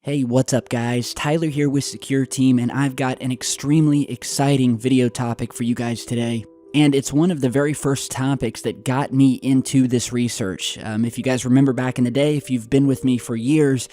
Hey, what's up guys? Tyler here with Secure Team, and I've got an extremely exciting video topic for you guys today. And it's one of the very first topics that got me into this research. If you guys remember back in the day, if you've been with me for years,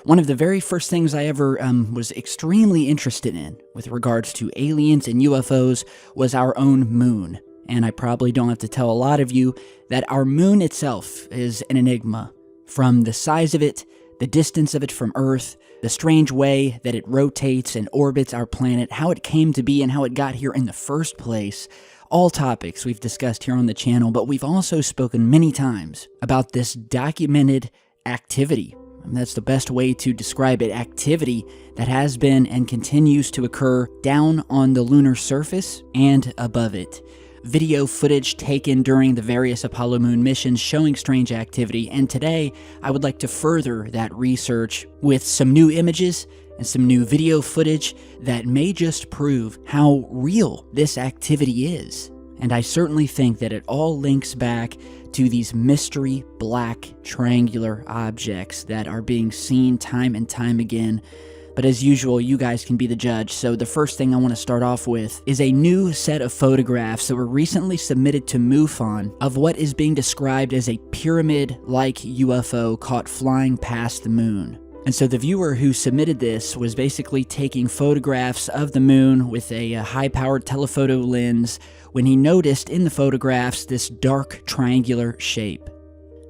one of the very first things I ever was extremely interested in with regards to aliens and UFOs was our own moon. And I probably don't have to tell a lot of you that our moon itself is an enigma. From the size of it, the distance of it from Earth, the strange way that it rotates and orbits our planet, how it came to be and how it got here in the first place, all topics we've discussed here on the channel, but we've also spoken many times about this documented activity. That's the best way to describe it, activity that has been and continues to occur down on the lunar surface and above it. Video footage taken during the various Apollo moon missions showing strange activity, and today I would like to further that research with some new images and some new video footage that may just prove how real this activity is. And I certainly think that it all links back to these mystery black triangular objects that are being seen time and time again. But as usual, you guys can be the judge, so the first thing I want to start off with is a new set of photographs that were recently submitted to MUFON of what is being described as a pyramid-like UFO caught flying past the moon. And so the viewer who submitted this was basically taking photographs of the moon with a high-powered telephoto lens when he noticed in the photographs this dark triangular shape.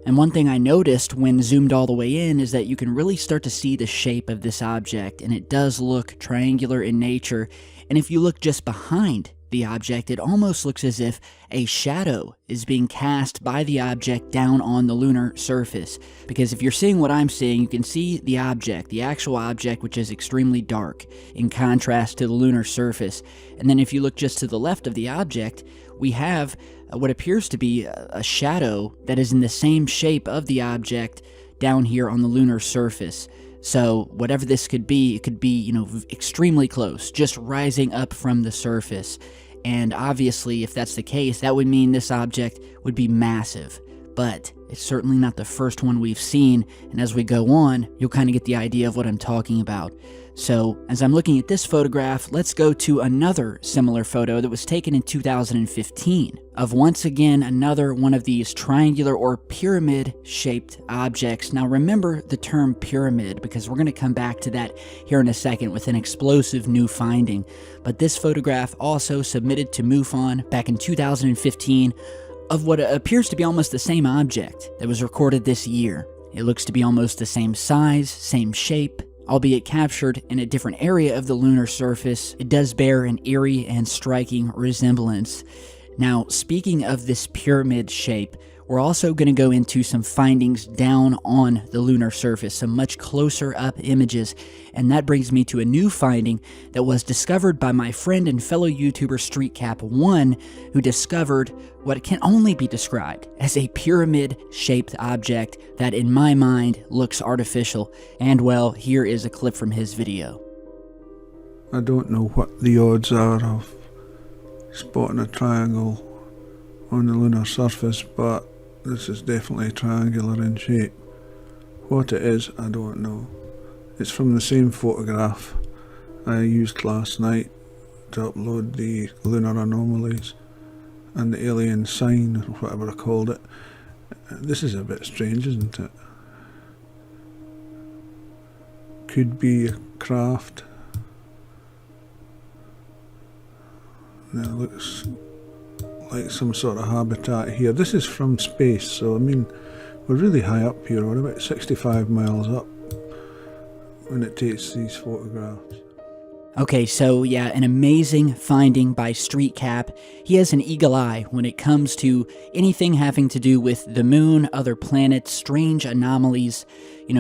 And one thing I noticed when zoomed all the way in is that you can really start to see the shape of this object, and it does look triangular in nature. And if you look just behind the object, it almost looks as if a shadow is being cast by the object down on the lunar surface. Because if you're seeing what I'm seeing, you can see the object, the actual object, which is extremely dark in contrast to the lunar surface. And then if you look just to the left of the object, we have what appears to be a shadow that is in the same shape of the object down here on the lunar surface. So whatever this could be, it could be, extremely close, just rising up from the surface. And obviously, if that's the case, that would mean this object would be massive. But it's certainly not the first one we've seen, and as we go on, you'll kind of get the idea of what I'm talking about. So, as I'm looking at this photograph, let's go to another similar photo that was taken in 2015 of once again another one of these triangular or pyramid-shaped objects. Now remember the term pyramid because we're going to come back to that here in a second with an explosive new finding. But this photograph also submitted to MUFON back in 2015 of what appears to be almost the same object that was recorded this year. It looks to be almost the same size, same shape, albeit captured in a different area of the lunar surface. It does bear an eerie and striking resemblance. Now, speaking of this pyramid shape, we're also going to go into some findings down on the lunar surface, some much closer up images, and that brings me to a new finding that was discovered by my friend and fellow YouTuber StreetCap1, who discovered what can only be described as a pyramid-shaped object that in my mind looks artificial. And well, here is a clip from his video. I don't know what the odds are of spotting a triangle on the lunar surface, but this is definitely triangular in shape. What it is, I don't know. It's from the same photograph I used last night to upload the lunar anomalies and the alien sign, or whatever I called it. This is a bit strange, isn't it? Could be a craft. It looks like some sort of habitat here. This is from space, so I mean, we're really high up here. We're about 65 miles up when it takes these photographs. Okay, so yeah, an amazing finding by StreetCap. He has an eagle eye when it comes to anything having to do with the moon, other planets, strange anomalies,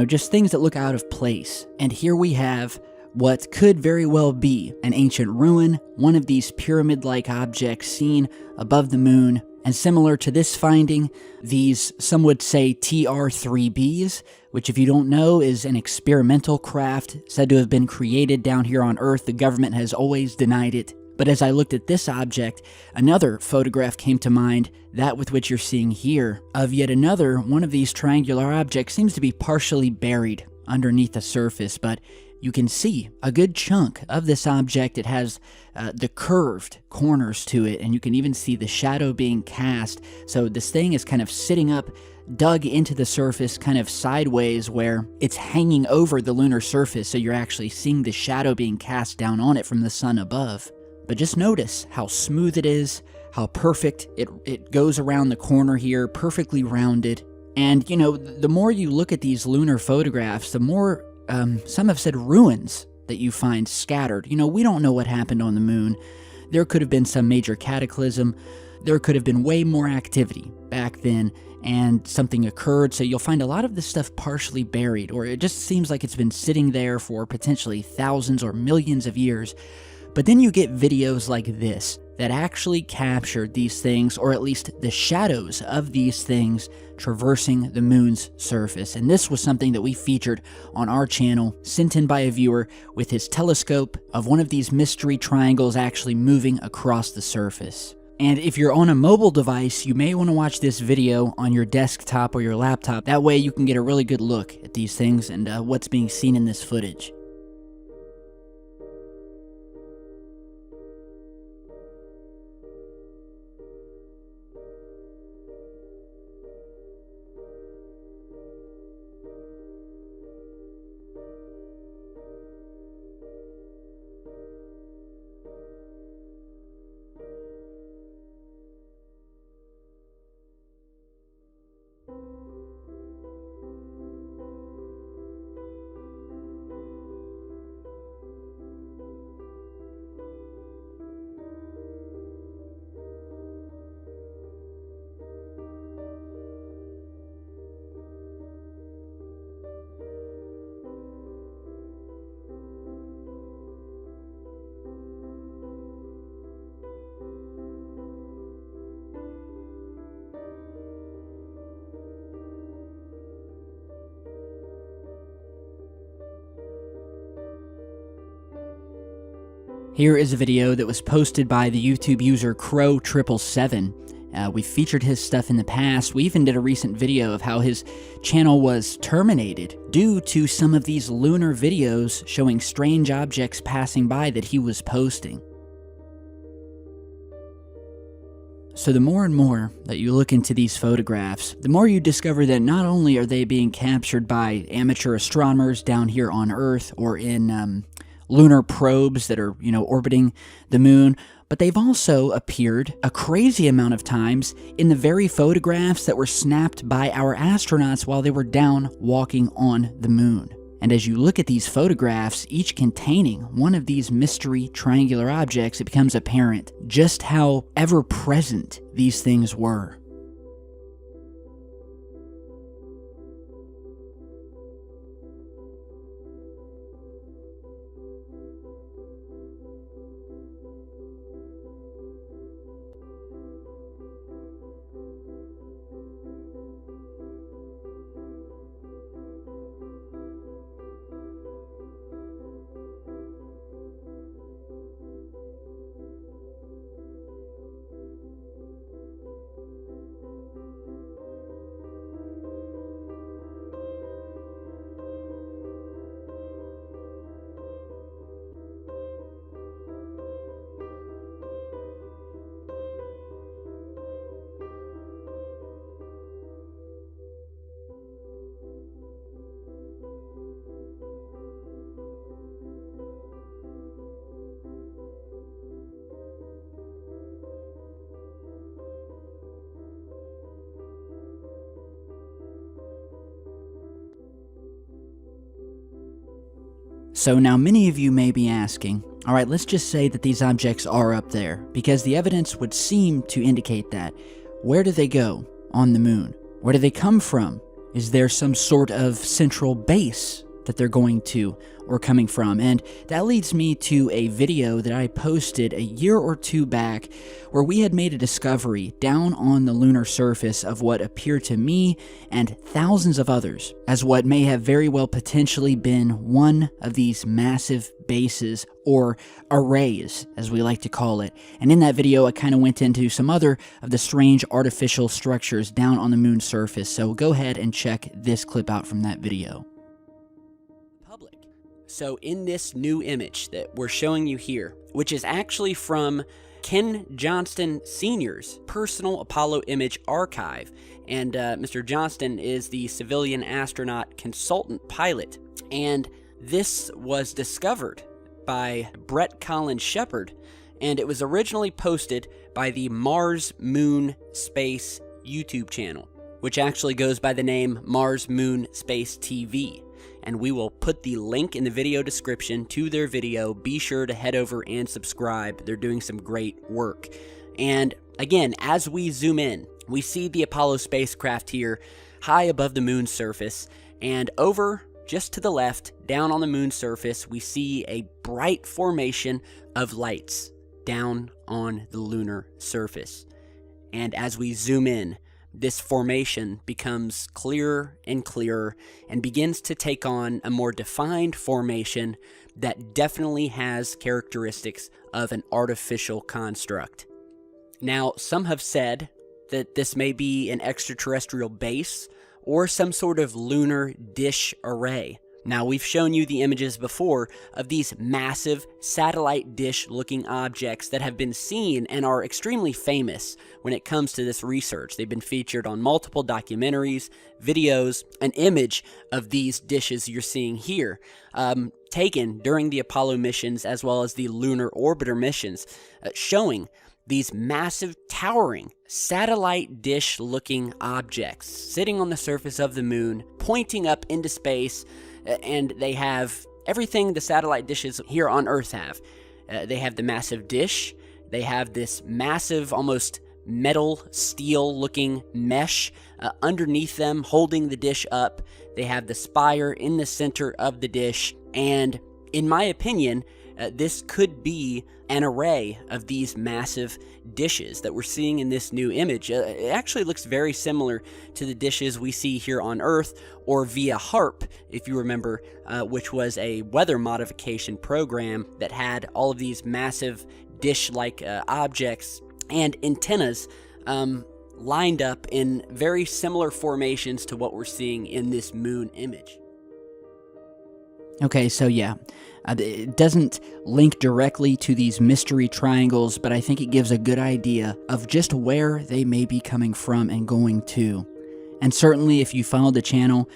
just things that look out of place. And here we have what could very well be an ancient ruin, one of these pyramid-like objects seen above the moon. And similar to this finding, these, some would say TR-3Bs, which if you don't know is an experimental craft said to have been created down here on Earth. The government has always denied it. But as I looked at this object, another photograph came to mind, that with which you're seeing here, of yet another one of these triangular objects seems to be partially buried underneath the surface, but you can see a good chunk of this object. It has the curved corners to it, and you can even see the shadow being cast. So this thing is kind of sitting up, dug into the surface kind of sideways, where it's hanging over the lunar surface, so you're actually seeing the shadow being cast down on it from the sun above. But just notice how smooth it is, how perfect it goes around the corner here, perfectly rounded. And, you know, the more you look at these lunar photographs, the more, some have said, ruins that you find scattered. You know, we don't know what happened on the moon. There could have been some major cataclysm. There could have been way more activity back then, and something occurred, so you'll find a lot of this stuff partially buried, or it just seems like it's been sitting there for potentially thousands or millions of years. But then you get videos like this that actually captured these things, or at least the shadows of these things traversing the moon's surface. And this was something that we featured on our channel, sent in by a viewer with his telescope of one of these mystery triangles actually moving across the surface. And if you're on a mobile device, you may want to watch this video on your desktop or your laptop. That way you can get a really good look at these things and what's being seen in this footage. Here is a video that was posted by the YouTube user Crow777. We featured his stuff in the past. We even did a recent video of how his channel was terminated due to some of these lunar videos showing strange objects passing by that he was posting. So the more and more that you look into these photographs, the more you discover that not only are they being captured by amateur astronomers down here on Earth or in lunar probes that are, orbiting the moon, but they've also appeared a crazy amount of times in the very photographs that were snapped by our astronauts while they were down walking on the moon. And as you look at these photographs, each containing one of these mystery triangular objects, it becomes apparent just how ever-present these things were. So now many of you may be asking, alright, let's just say that these objects are up there, because the evidence would seem to indicate that. Where do they go on the moon? Where do they come from? Is there some sort of central base that they're going to or coming from? And that leads me to a video that I posted a year or two back where we had made a discovery down on the lunar surface of what appeared to me and thousands of others as what may have very well potentially been one of these massive bases, or arrays as we like to call it. And in that video I kind of went into some other of the strange artificial structures down on the moon's surface, so go ahead and check this clip out from that video. So in this new image that we're showing you here, which is actually from Ken Johnston Sr.'s personal Apollo image archive, and Mr. Johnston is the civilian astronaut consultant pilot, and this was discovered by Brett Collins Shepard, and it was originally posted by the Mars Moon Space YouTube channel, which actually goes by the name Mars Moon Space TV. And we will put the link in the video description to their video. Be sure to head over and subscribe. They're doing some great work. And again, as we zoom in, we see the Apollo spacecraft here high above the moon's surface, and over just to the left, down on the moon's surface, we see a bright formation of lights down on the lunar surface. And as we zoom in, this formation becomes clearer and clearer and begins to take on a more defined formation that definitely has characteristics of an artificial construct. Now, some have said that this may be an extraterrestrial base or some sort of lunar dish array. Now, we've shown you the images before of these massive satellite dish-looking objects that have been seen and are extremely famous when it comes to this research. They've been featured on multiple documentaries, videos. An image of these dishes you're seeing here, taken during the Apollo missions as well as the lunar orbiter missions, showing these massive, towering, satellite dish-looking objects sitting on the surface of the moon, pointing up into space, and they have everything the satellite dishes here on Earth have. They have the massive dish, they have this massive, almost metal, steel-looking mesh underneath them, holding the dish up. They have the spire in the center of the dish, and in my opinion, this could be an array of these massive dishes that we're seeing in this new image. It actually looks very similar to the dishes we see here on Earth, or via HARP, if you remember, which was a weather modification program that had all of these massive dish-like objects and antennas lined up in very similar formations to what we're seeing in this moon image. Okay, so yeah, it doesn't link directly to these mystery triangles, but I think it gives a good idea of just where they may be coming from and going to. And certainly if you follow the channel,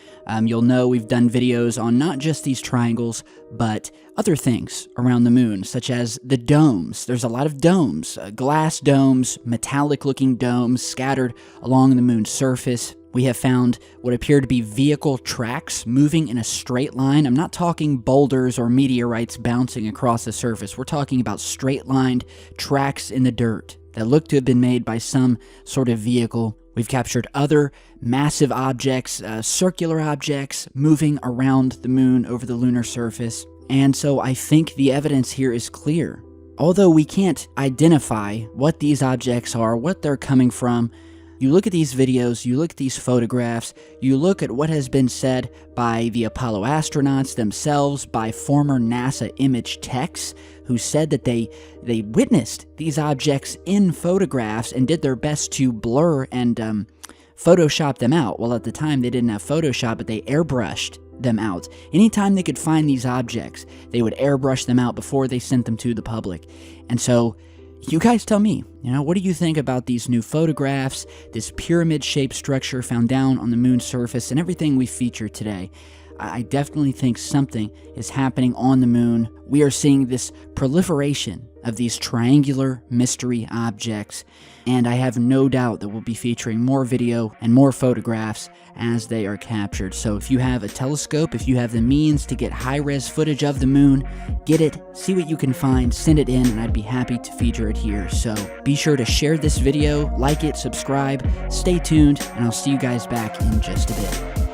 you'll know we've done videos on not just these triangles, but other things around the moon, such as the domes. There's a lot of domes, glass domes, metallic-looking domes scattered along the moon's surface. We have found what appear to be vehicle tracks moving in a straight line. I'm not talking boulders or meteorites bouncing across the surface. We're talking about straight-lined tracks in the dirt that look to have been made by some sort of vehicle. We've captured other massive objects, circular objects, moving around the moon over the lunar surface. And so I think the evidence here is clear. Although we can't identify what these objects are, what they're coming from, you look at these videos, you look at these photographs, you look at what has been said by the Apollo astronauts themselves, by former NASA image techs who said that they witnessed these objects in photographs and did their best to blur and Photoshop them out. Well, at the time they didn't have Photoshop, but they airbrushed them out. Anytime they could find these objects, they would airbrush them out before they sent them to the public. And so, you guys tell me, what do you think about these new photographs, this pyramid-shaped structure found down on the moon's surface, and everything we featured today? I definitely think something is happening on the moon. We are seeing this proliferation of these triangular mystery objects, and I have no doubt that we'll be featuring more video and more photographs as they are captured. So if you have a telescope, if you have the means to get high-res footage of the moon, get it, see what you can find, send it in, and I'd be happy to feature it here. So be sure to share this video, like it, subscribe, stay tuned, and I'll see you guys back in just a bit.